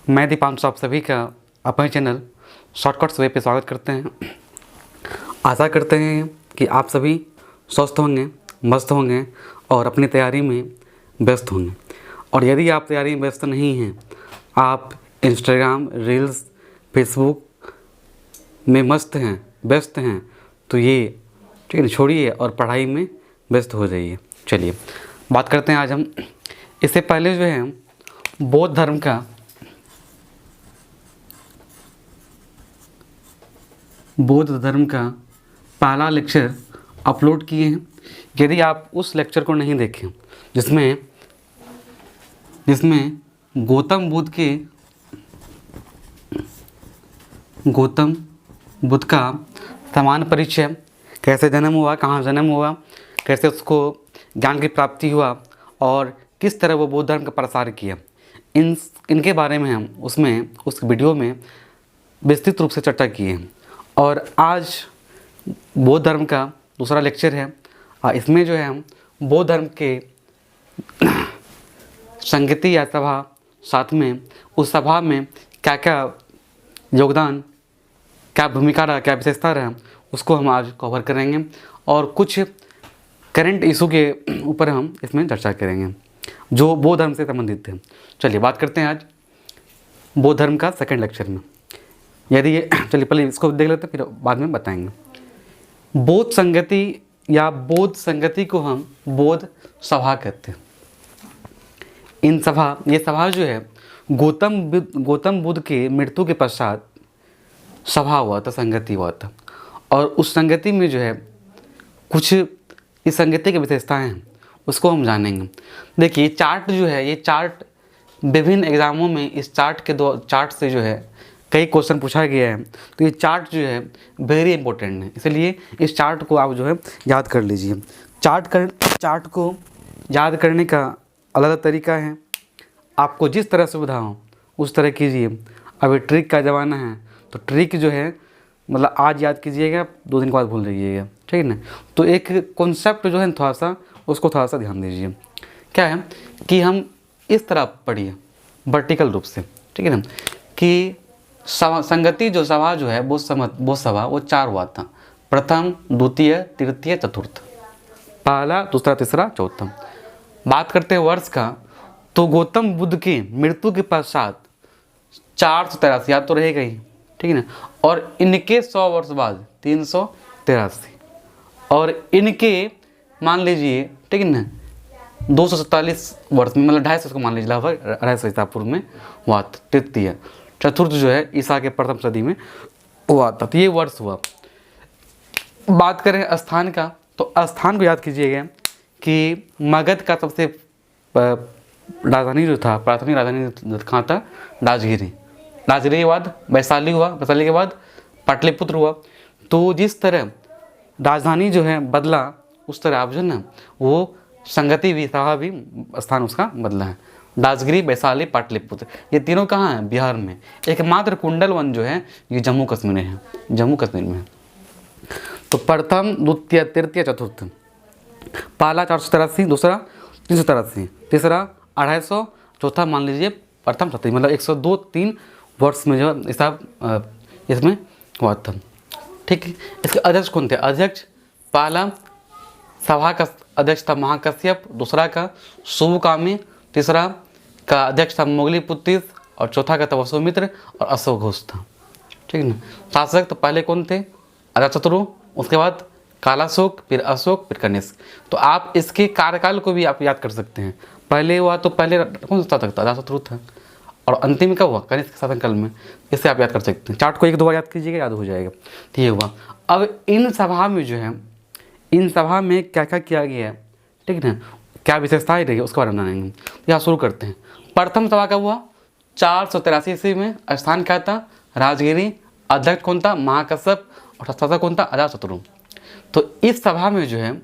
मैं दीपांशु आप सभी का अपने चैनल शॉर्टकट्स वे पे स्वागत करते हैं। आशा करते हैं कि आप सभी स्वस्थ होंगे, मस्त होंगे और अपनी तैयारी में व्यस्त होंगे। और यदि आप तैयारी में व्यस्त नहीं हैं, आप इंस्टाग्राम, रील्स, फेसबुक में मस्त हैं, व्यस्त हैं, तो ये ठीक है छोड़िए और पढ़ाई में व्यस्त हो जाइए। चलिए बात करते हैं आज हम। इससे पहले जो है बौद्ध धर्म का पहला लेक्चर अपलोड किए हैं। यदि आप उस लेक्चर को नहीं देखें जिसमें गौतम बुद्ध का सामान्य परिचय, कैसे जन्म हुआ, कहाँ जन्म हुआ, कैसे उसको ज्ञान की प्राप्ति हुआ और किस तरह वो बौद्ध धर्म का प्रसार किया, इनके बारे में हम उस वीडियो में विस्तृत रूप से चर्चा किए हैं। और आज बौद्ध धर्म का दूसरा लेक्चर है। इसमें जो है हम बौद्ध धर्म के संगति या सभा, साथ में उस सभा में क्या क्या योगदान, क्या भूमिका रहा, क्या विशेषता रहा, उसको हम आज कवर करेंगे और कुछ करंट इशू के ऊपर हम इसमें चर्चा करेंगे जो बौद्ध धर्म से संबंधित है। चलिए बात करते हैं आज बौद्ध धर्म का सेकंड लेक्चर में। चलिए पहले इसको देख लेते हैं, फिर बाद में बताएंगे। बौद्ध संगति या बौद्ध संगति को हम बौद्ध सभा कहते हैं। ये सभा जो है गौतम बुद्ध के मृत्यु के पश्चात सभा हुआ था, संगति हुआ था। और उस संगति में जो है कुछ इस संगति की विशेषताएं हैं, उसको हम जानेंगे। देखिए चार्ट जो है, ये चार्ट विभिन्न एग्जामों में इस चार्ट से जो है कई क्वेश्चन पूछा गया है। तो ये चार्ट जो है वेरी इंपॉर्टेंट है, इसलिए इस चार्ट को आप जो है याद कर लीजिए। चार्ट को याद करने का अलग अलग तरीका है, आपको जिस तरह सुविधा हो उस तरह कीजिए। अभी ट्रिक का ज़माना है, तो ट्रिक जो है मतलब आज याद कीजिएगा, 2 दिन के बाद भूल जाइएगा, ठीक है ना। तो एक कॉन्सेप्ट जो है उसको थोड़ा सा ध्यान दीजिए। क्या है कि हम इस तरह पढ़िए वर्टिकल रूप से, ठीक है ना, कि संगति जो सभा जो है वो सभा वो 4 हुआ था। प्रथम, द्वितीय, तृतीय, चतुर्थ, पहला, दूसरा, तीसरा, चौथा। बात करते हैं वर्ष का, तो गौतम बुद्ध की मृत्यु के पश्चात 483 याद तो रहेगा ही, ठीक है ना। और इनके 100 वर्ष बाद 383 और इनके मान लीजिए, ठीक है ना, 247 वर्ष में, मतलब 250 को मान लीजिए, लगभग 250 ईसा पूर्व में हुआ था तृतीय। चतुर्थ जो है ईसा के प्रथम सदी में हुआ था। तो ये वर्ष हुआ। बात करें स्थान का, तो स्थान को याद कीजिएगा कि मगध का सबसे राजधानी जो था, प्राथमिक राजधानी कहाँ था, राजगिरी के बाद वैशाली हुआ, वैशाली के बाद पाटलिपुत्र हुआ। तो जिस तरह राजधानी जो है बदला, उस तरह आप जो है ना वो संगति भी, सभा भी स्थान उसका बदला है। राजगिरी, वैशाली, पाटलिपुत्र, ये तीनों कहाँ हैं, बिहार में। एकमात्र कुंडलवन जो है ये जम्मू कश्मीर में है। तो प्रथम, द्वितीय, तृतीय, चतुर्थ, पहला 483, दूसरा 383, तीसरा 250, चौथा मान लीजिए प्रथम 70, मतलब 102-3 वर्ष में जो हिसाब इसमें हुआ था, ठीक है। इसके अध्यक्ष कौन थे? अध्यक्ष पहला सभा का अध्यक्ष था महाकश्यप, दूसरा का शुभकामी, तीसरा का अध्यक्ष था मोगलीपुत्र और चौथा का था वसुमित्र और अशोक घोष था, ठीक है ना। शासक तो पहले कौन थे? अजातशत्रु, उसके बाद कालाशोक, फिर अशोक, फिर कनिष्क। तो आप इसके कार्यकाल को भी आप याद कर सकते हैं। पहले हुआ तो पहले कौन सा शासक था? अजातशत्रु था। और अंतिम कब हुआ? कनिष्क शासनकाल में। इससे आप याद कर सकते हैं। चार्ट को 1-2 बार याद कीजिएगा, याद हो जाएगा। तो ये हुआ। अब इन सभा में जो है, इन सभा में क्या क्या किया गया है, ठीक है ना, क्या विशेषताएं रही उसके बारे में जानेंगे। यहाँ शुरू करते हैं। प्रथम सभा कब हुआ? 483 ईस्वी में। स्थान क्या था? राजगिरी। अध्यक्ष कौन था? महाकश्यप। और शासक कौन था? अजातशत्रु। तो इस सभा में जो है,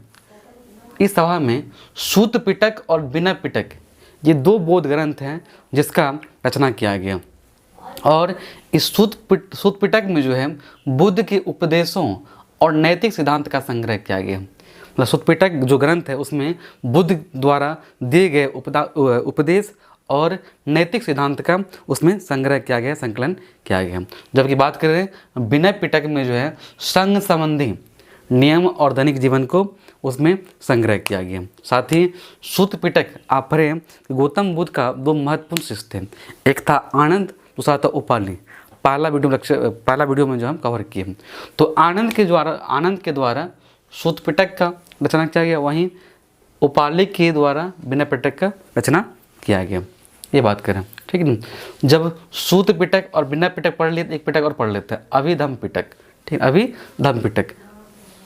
इस सभा में सूत पिटक और विनय पिटक, ये 2 बौद्ध ग्रंथ हैं जिसका रचना किया गया। और इस सूत पिटक में जो है बुद्ध के उपदेशों और नैतिक सिद्धांत का संग्रह किया गया। मतलब सूत पिटक जो ग्रंथ है उसमें बुद्ध द्वारा दिए गए उपदेश और नैतिक सिद्धांत का उसमें संग्रह किया गया, संकलन किया गया। जबकि बात करें विनय पिटक में जो है संघ संबंधी नियम और दैनिक जीवन को उसमें संग्रह किया गया। साथ ही सूत पिटक आप पढ़े गौतम बुद्ध का दो महत्वपूर्ण शिष्य थे, एक था आनंद, दूसरा था उपाली। पहला वीडियो में जो हम कवर किए। तो आनंद के द्वारा सूत पिटक का रचना किया गया, वहीं उपाली के द्वारा विनय पिटक का रचना किया गया। ये बात करें, ठीक है। जब सूत पिटक और विनय पिटक पढ़ लिए, एक पिटक और पढ़ लेते हैं, अभिधम पिटक। ठीक, अभिधम पिटक।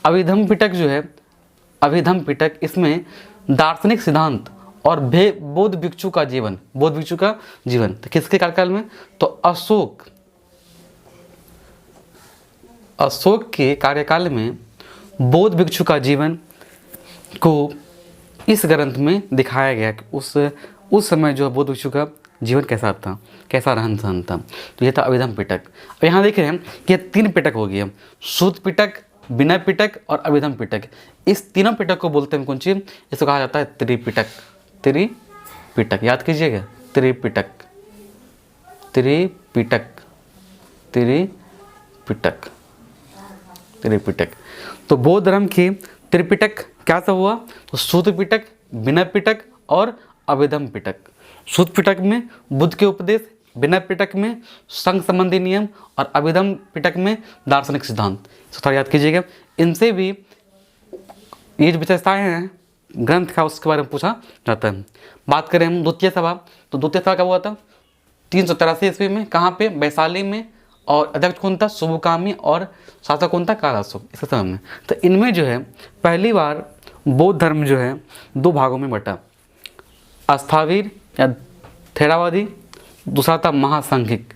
अभिधम पिटक जो है, अभिधम पिटक, इसमें दार्शनिक सिद्धांत और बौद्ध भिक्षु का जीवन, तो किसके कार्यकाल में? तो अशोक के कार्यकाल में बौद्ध भिक्षु का जीवन को इस ग्रंथ में दिखाया गया कि उस समय जो बौद्ध भिक्षु का जीवन कैसा था, कैसा रहन सहन था। तो ये था अभिधम पिटक। अब यहाँ देख रहे हैं कि 3 पिटक हो गए, सूत पिटक, विनय पिटक और अभिधम पिटक। इस तीनों पिटक को बोलते हैं कौन चीज? इसको कहा जाता है त्रिपिटक। त्रिपिटक याद कीजिएगा, त्रिपिटक, त्रिपिटक, त्रिपिटक, त्रिपिटक। तो बौद्ध धर्म के त्रिपिटक क्या सब हुआ? तो सूत पिटक, विनय पिटक और अभिधम पिटक। सूत पिटक में बुद्ध के उपदेश, विनय पिटक में संघ संबंधी नियम और अभिधम पिटक में दार्शनिक सिद्धांत। थोड़ा याद कीजिएगा। इनसे भी ये जो विशेषताएँ हैं ग्रंथ का, उसके बारे में पूछा जाता है। बात करें हम द्वितीय सभा, तो द्वितीय सभा कब हुआ था? 383 ईस्वी में। कहाँ पे? वैशाली में। और अध्यक्ष कौन था? सुबुकामी। और शासक कौन था? कालाशोक, इसके समय में। तो इनमें जो है पहली बार बौद्ध धर्म जो है 2 भागों में बटा, अस्थावीर या थेरावादी, दूसरा था महासंघिक।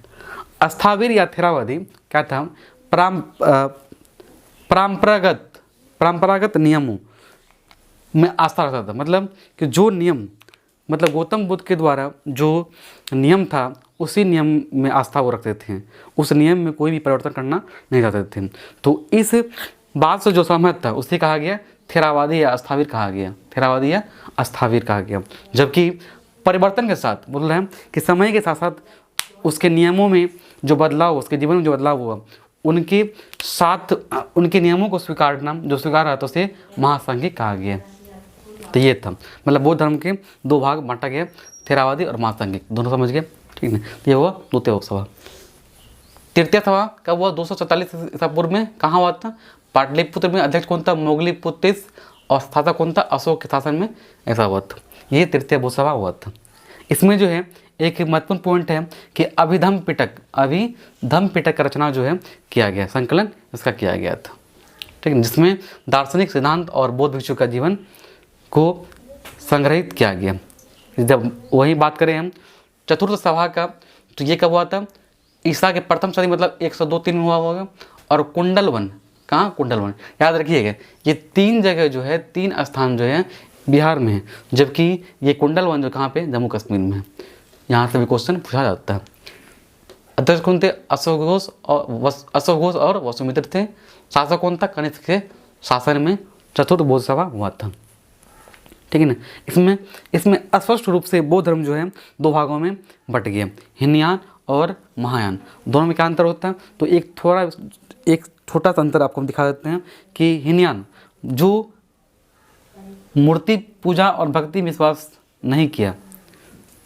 अस्थावीर या थेरावादी क्या था? परंपरागत नियमों में आस्था रखता था। मतलब कि जो नियम, मतलब गौतम बुद्ध के द्वारा जो नियम था उसी नियम में आस्था वो रखते थे, उस नियम में कोई भी परिवर्तन करना नहीं चाहते थे। तो इस बात से जो सहमत था उसे कहा गया थेरावादी या अस्थावीर कहा गया, थेरावादी या अस्थावीर कहा गया। जबकि परिवर्तन के साथ बोल रहे हैं कि समय के साथ साथ उसके नियमों में जो बदलाव, उसके जीवन में जो बदलाव हुआ, उनके साथ उनके नियमों को स्वीकारना, जो स्वीकार रहा था उसे महासंघिक कहा गया। तो ये था, मतलब बौद्ध धर्म के 2 भाग बांटा गया, थेरावादी और महासंघिक, दोनों समझ गए, ठीक है। तो ये हुआ द्वितीय सभा। तृतीय सभा कब हुआ? 244 ईसा पूर्व में। कहाँ हुआ था? पाटलिपुत्र में। अध्यक्ष कौन था? मोगलीपुत्रिस। और शासक कौन था? अशोक के शासन में ऐसा हुआ था। ये तृतीय बौद्ध सभा हुआ था। इसमें जो है एक महत्वपूर्ण पॉइंट है कि अभिधम पिटक का रचना जो है किया गया, संकलन इसका किया गया था, ठीक है, जिसमें दार्शनिक सिद्धांत और बौद्ध भिक्षु का जीवन को संग्रहित किया गया। जब वही बात करें हम चतुर्थ सभा का, तो ये कब हुआ था? ईसा के प्रथम सदी, मतलब 102-3 में हुआ होगा। और कुंडलवन, कहाँ? कुंडलवन, याद रखिएगा। ये 3 जगह जो है, 3 स्थान जो है बिहार में है, जबकि ये कुंडलवन जो कहाँ पे? जम्मू कश्मीर में है। यहाँ से भी क्वेश्चन पूछा जाता है। अध्यक्ष कौन थे? अशोक घोष और वसुमित्र थे। शासक कौन था? कनिष्क के शासन में चतुर्थ बौद्ध सभा हुआ था, ठीक है ना। इसमें स्पष्ट रूप से बौद्ध धर्म जो है 2 भागों में बट गया, हीनयान और महायान। दोनों में क्या अंतर होता है? तो एक छोटा सा अंतर आपको हम दिखा देते हैं कि हीनयान जो मूर्ति पूजा और भक्ति में विश्वास नहीं किया,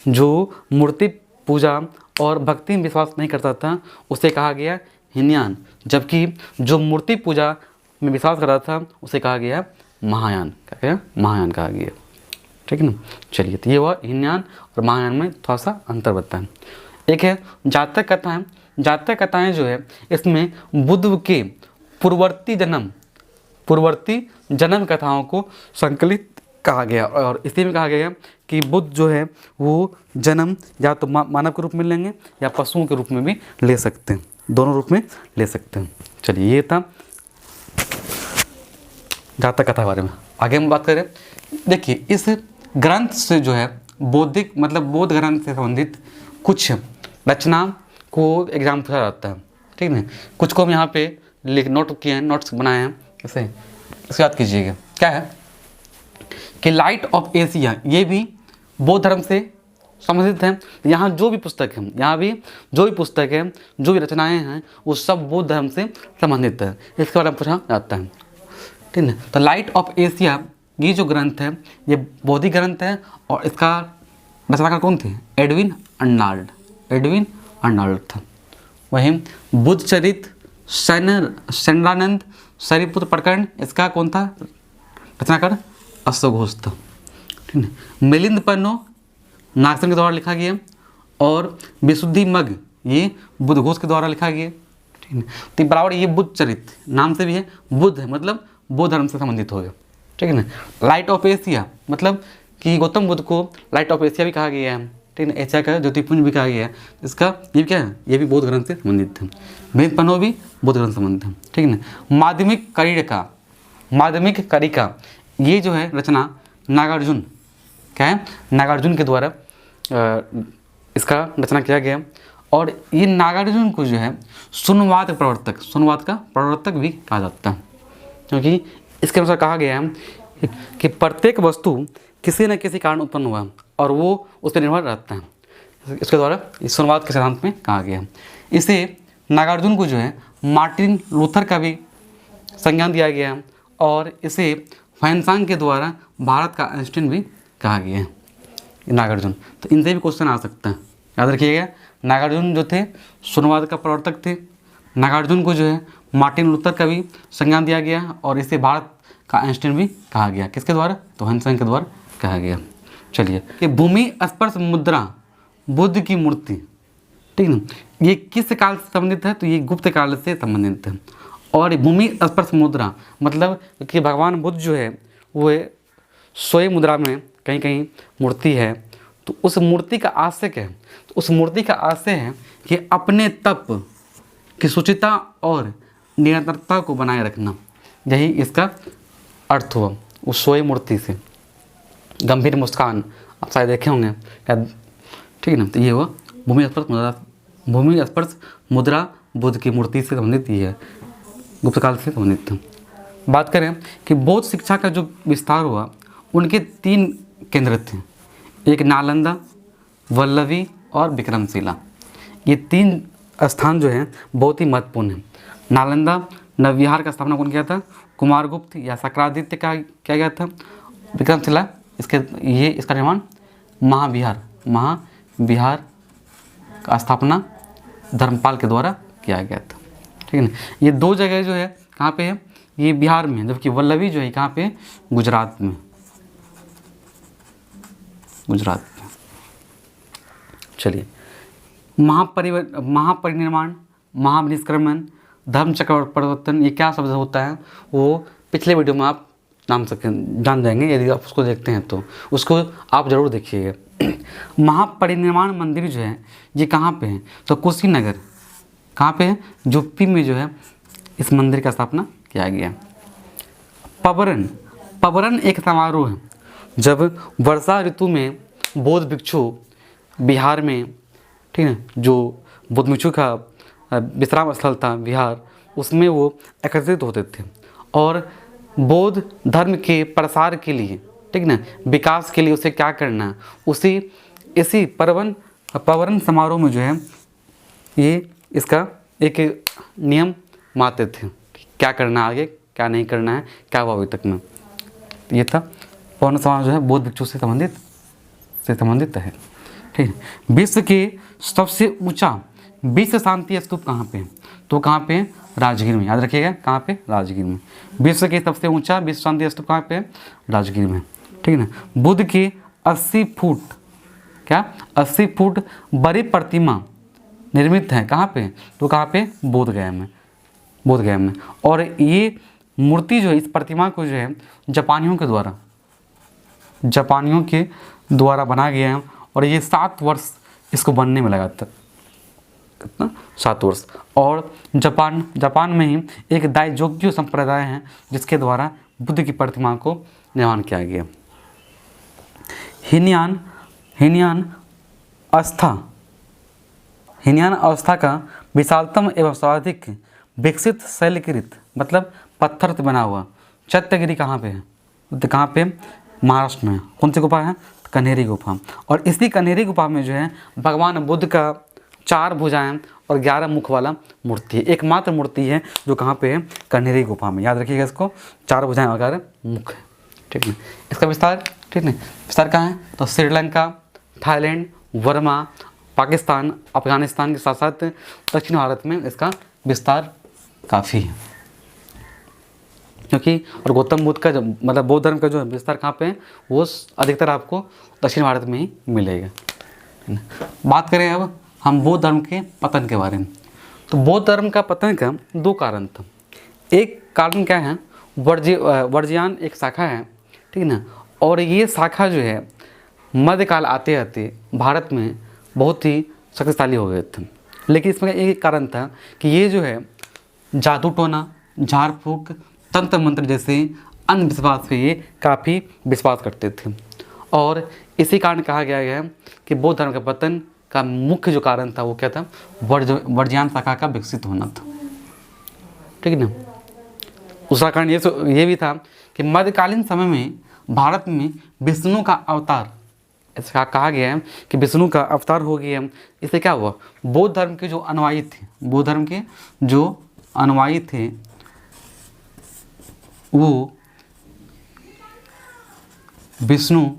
जो मूर्ति पूजा और भक्ति में विश्वास नहीं करता था, उसे कहा गया हीनयान। जबकि जो मूर्ति पूजा में विश्वास कर रहा था उसे कहा गया महायान। क्या कहा? महायान कहा गया, ठीक है ना। चलिए, तो ये हुआ हीनयान और महायान में थोड़ा सा अंतर बताएं। एक है जातक कथाएं। जातक कथाएं जो है इसमें बुद्ध के पूर्ववर्ती जन्म कथाओं को संकलित कहा गया। और इसी में कहा गया कि बुद्ध जो है वो जन्म या तो मानव के रूप में लेंगे या पशुओं के रूप में भी ले सकते हैं, दोनों रूप में ले सकते हैं। चलिए, ये था जातक कथा के बारे में। आगे हम बात करें, देखिए इस ग्रंथ से जो है बौद्धिक, मतलब बौद्ध ग्रंथ से संबंधित कुछ रचना को एग्जाम पूछा जाता है, ठीक है। कुछ को हम यहाँ पे नोट किए हैं, नोट्स बनाए हैं, कैसे इसको याद कीजिएगा। क्या है कि लाइट ऑफ एशिया, ये भी बौद्ध धर्म से संबंधित है। यहाँ जो भी पुस्तक है, यहाँ भी जो भी पुस्तक है, जो भी रचनाएं हैं, वो सब बौद्ध धर्म से संबंधित है, इसके बारे में पूछा जाता है। ठीक है। तो लाइट ऑफ एशिया ये जो ग्रंथ है ये बौद्धिक ग्रंथ है और इसका रचनाकार कौन थे? Edwin Arnold. एडविन अर्नाल्ड था। वहीं बुद्ध चरित सैंद्रानंद सरिपुत्र प्रकरण इसका कौन था रचनाकार? अशोक घोष था। ठीक है। मिलिंद पन्नो नागसेन के द्वारा लिखा गया और विशुद्धि मग ये बुद्ध घोष के द्वारा लिखा गया। ठीक है। तो बराबर ये बुद्ध चरित नाम से भी है, बुद्ध है मतलब बौद्ध धर्म से संबंधित हो गया। ठीक है ना। लाइट ऑफ एशिया मतलब कि गौतम बुद्ध को लाइट ऑफ एशिया भी कहा गया है। ठीक है। एशिया का ज्योतिपुंज भी कहा गया है। इसका ये क्या है? ये भी बौद्ध ग्रंथ से संबंधित है। मिलिंद पन्नो भी बौद्ध ग्रंथ से संबंधित है। ठीक है ना। माध्यमिक करिका ये जो है रचना नागार्जुन, क्या है? नागार्जुन के द्वारा इसका रचना किया गया और ये नागार्जुन को जो है शून्यवाद का प्रवर्तक भी कहा जाता है, क्योंकि इसके अनुसार कहा गया है कि प्रत्येक वस्तु किसी न किसी कारण उत्पन्न हुआ और वो उस पर निर्भर रहता है। इसके द्वारा इस शून्यवाद के सिद्धांत में कहा गया है। इसे नागार्जुन को जो है मार्टिन लूथर का भी संज्ञान दिया गया है और इसे फैनसांग के द्वारा भारत का आइंस्टीन भी कहा गया है नागार्जुन। तो इनसे भी क्वेश्चन आ सकता है, याद रखिएगा। नागार्जुन जो थे शून्यवाद का प्रवर्तक थे। नागार्जुन को जो है मार्टिन लूथर का भी संज्ञान दिया गया और इसे भारत का आइंस्टीन भी कहा गया। किसके द्वारा? तो फैनसांग के द्वारा कहा गया। चलिए कि भूमि स्पर्श मुद्रा बुद्ध की मूर्ति, ठीक है ना, ये किस काल से संबंधित है? तो ये गुप्त काल से संबंधित है। और भूमि स्पर्श मुद्रा मतलब कि भगवान बुद्ध जो है वो स्वयं मुद्रा में कहीं कहीं मूर्ति है। तो उस मूर्ति का आशय क्या है? तो उस मूर्ति का आशय है कि अपने तप की शुचिता और निरंतरता को बनाए रखना, यही इसका अर्थ हुआ उस स्वयं मूर्ति से। गंभीर मुस्कान आप शायद देखे होंगे, ठीक है ना। तो ये हुआ भूमि स्पर्श मुद्रा बुद्ध की मूर्ति से संबंधित ये है, गुप्त काल से संबंधित है। बात करें कि बौद्ध शिक्षा का जो विस्तार हुआ उनके 3 केंद्र थे, एक नालंदा, वल्लभी और विक्रमशिला। ये 3 स्थान जो हैं बहुत ही महत्वपूर्ण हैं। नालंदा नवविहार का स्थापना कौन किया था? कुमारगुप्त या शक्रादित्य का किया गया था। विक्रमशिला इसका निर्माण महाविहार का स्थापना धर्मपाल के द्वारा किया गया था। ठीक है ना। ये 2 जगह जो है कहाँ पे है? ये बिहार में, जबकि वल्लभी जो है कहाँ पे? गुजरात में। चलिए महापरिनिर्माण, महानिष्क्रमण, धर्म चक्र परिवर्तन, ये क्या शब्द होता है वो पिछले वीडियो में आप जान जाएंगे। यदि आप उसको देखते हैं तो उसको आप ज़रूर देखिएगा। महापरिनिर्माण मंदिर जो है ये कहाँ पे है? तो कुशीनगर, कहाँ पे है? यूपी में जो है इस मंदिर का स्थापना किया गया। पबरन एक समारोह है जब वर्षा ऋतु में बौद्ध भिक्षु बिहार में, ठीक है, जो बौद्ध भिक्षु का विश्राम स्थल था बिहार, उसमें वो एकत्रित होते थे और बौद्ध धर्म के प्रसार के लिए, ठीक ना, विकास के लिए उसे क्या करना है, इसी पबरन समारोह में जो है ये इसका एक नियम मानते थे, क्या करना आगे, क्या नहीं करना है, क्या हुआ अभी तक में। ये था पबरन समारोह जो है बौद्ध भिक्षु से संबंधित है। ठीक है। विश्व के सबसे ऊंचा विश्व शांति स्तूप कहाँ पे है? तो कहाँ पे? राजगीर में। याद रखिएगा कहाँ पे? राजगीर में। विश्व के सबसे ऊंचा विश्व शांति स्तूप कहाँ पे? राजगीर में। ठीक है ना। बुद्ध की 80 फुट बड़ी प्रतिमा निर्मित है कहाँ पे? तो कहाँ पे? बोधगया में। और ये मूर्ति जो है, इस प्रतिमा को जो है जापानियों के द्वारा बनाया गया है और ये 7 वर्ष इसको बनने में लगा था। कितना? 7 वर्ष। और जापान में ही एक दाइजोग्यो संप्रदाय है जिसके द्वारा बुद्ध की प्रतिमा को निर्माण किया गया। हीनयान अवस्था का विशालतम एवं सर्वाधिक विकसित शैलकृत मतलब पत्थर से बना हुआ चैत्यगिरी कहाँ पे है? तो कहाँ पे? महाराष्ट्र में। कौन सी गुफा है? कन्हेरी गुफा। और इसी कन्हेरी गुफा में जो है भगवान बुद्ध का 4 भुजाएं और 11 मुख वाला मूर्ति है, एकमात्र मूर्ति है जो कहाँ पे है, कन्हेरी गुफा में। याद रखिएगा इसको, 4 भुजाएं और 11 मुख है, ठीक है। इसका विस्तार, ठीक है, विस्तार कहाँ है, तो श्रीलंका, थाईलैंड, वर्मा, पाकिस्तान, अफगानिस्तान के साथ साथ दक्षिण भारत में इसका विस्तार काफ़ी है, क्योंकि और गौतम बुद्ध का जो मतलब बौद्ध धर्म का जो विस्तार कहाँ पे है, वो अधिकतर आपको दक्षिण भारत में ही मिलेगा। बात करें अब हम बौद्ध धर्म के पतन के बारे में, तो बौद्ध धर्म का पतन का 2 कारण था। एक कारण क्या है, वर्जियान एक शाखा है, ठीक है ना, और ये शाखा जो है मध्यकाल आते आते भारत में बहुत ही शक्तिशाली हो गए थे। लेकिन इसमें एक कारण था कि ये जो है जादू टोना, झाड़ फूक, तंत्र मंत्र जैसे अंधविश्वास पे ये काफ़ी विश्वास करते थे। और इसी कारण कहा गया है कि बौद्ध धर्म का पतन का मुख्य जो कारण था वो क्या था, वर्जियान शाखा का विकसित होना था, ठीक है ना। दूसरा कारण ये भी था कि मध्यकालीन समय में भारत में विष्णु का अवतार, इसका कहा गया है कि विष्णु का अवतार हो गया। इससे क्या हुआ, बौद्ध धर्म के जो अनुयायी थे, बौद्ध धर्म के जो अनुयायी थे वो विष्णु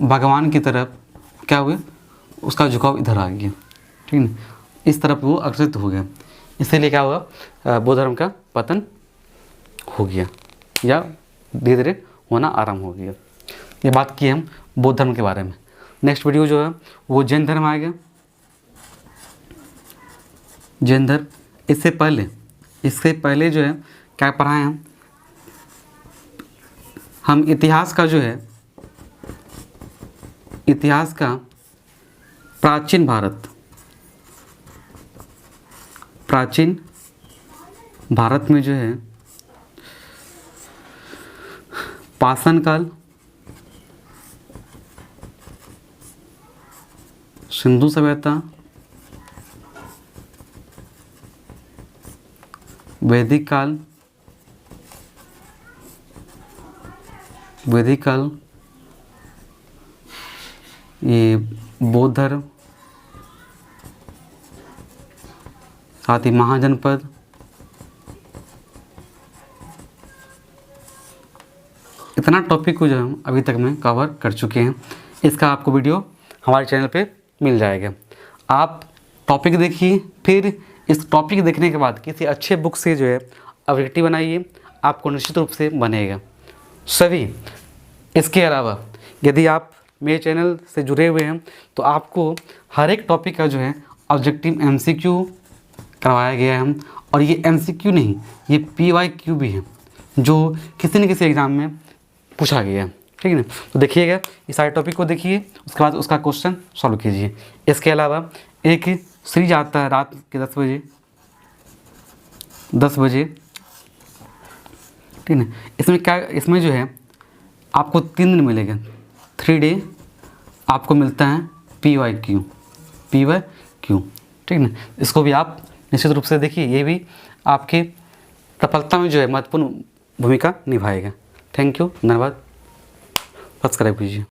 भगवान की तरफ क्या हुए, उसका झुकाव इधर आ गया, ठीक है, इस तरफ वो आकर्षित हो गया। इसीलिए क्या हुआ, बौद्ध धर्म का पतन हो गया या धीरे धीरे होना आरंभ हो गया। ये बात की हम बौद्ध धर्म के बारे में। नेक्स्ट वीडियो जो है वो जैन धर्म आएगा। जैन धर्म, इससे पहले जो है क्या पढ़ाए हम इतिहास का जो है, इतिहास का प्राचीन भारत में जो है पाषाण काल, सिंधु सभ्यता, वैदिक काल, ये बौद्ध धर्म, साथ ही महाजनपद, इतना टॉपिक को जो हम अभी तक में कवर कर चुके हैं। इसका आपको वीडियो हमारे चैनल पे मिल जाएगा। आप टॉपिक देखिए, फिर इस टॉपिक देखने के बाद किसी अच्छे बुक से जो है ऑब्जेक्टिव बनाइए, आपको निश्चित रूप से बनेगा सभी। इसके अलावा यदि आप मेरे चैनल से जुड़े हुए हैं तो आपको हर एक टॉपिक का जो है ऑब्जेक्टिव MCQ करवाया गया है। और ये MCQ नहीं, ये PYQ भी है जो किसी न किसी एग्ज़ाम में पूछा गया है, ठीक है ना। तो देखिएगा, इस सारे टॉपिक को देखिए, उसके बाद उसका क्वेश्चन सॉल्व कीजिए। इसके अलावा एक सीरीज आता है रात के 10 बजे, ठीक है। इसमें क्या, इसमें जो है आपको 3 दिन मिलेगा, 3 डे आपको मिलता है PYQ, ठीक है ना। इसको भी आप निश्चित रूप से देखिए, ये भी आपके सफलता में जो है महत्वपूर्ण भूमिका निभाएगा। थैंक यू, धन्यवाद। सब्सक्राइब कीजिए।